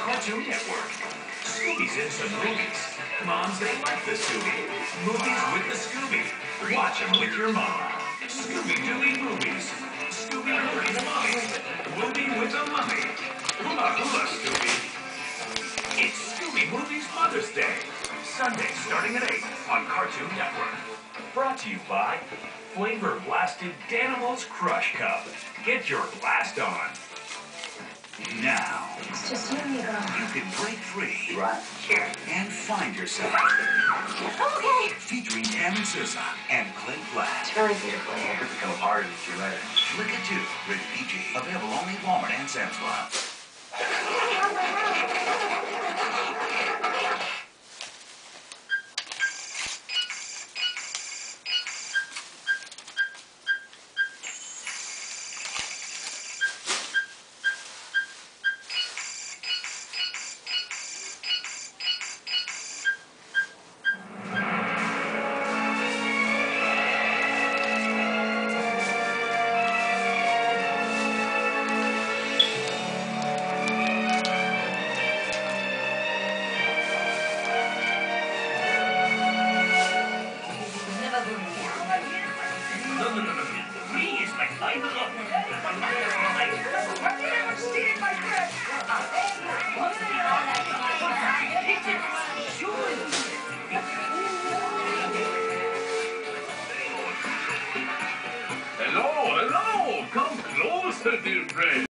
Cartoon Network. Scooby's in some movies. Moms, they like the Scooby. Movies with the Scooby. Watch them with your mom. Scooby-Dooby movies. Scooby with the mummy. Movie with the mummy. Hula hula, Scooby. It's Scooby Movies Mother's Day. Sunday starting at 8 on Cartoon Network. Brought to you by Flavor Blasted Danimals Crush Cup. Get your blast on. Now, It's just you, Amigo. you can break free. What? Sure. And find yourself. Okay. Featuring Tammy Sousa and Clint Black. It's really beautiful here. Become hard if you're ready. Flick it 2, rated PG. Available only at Walmart and Sam's Club.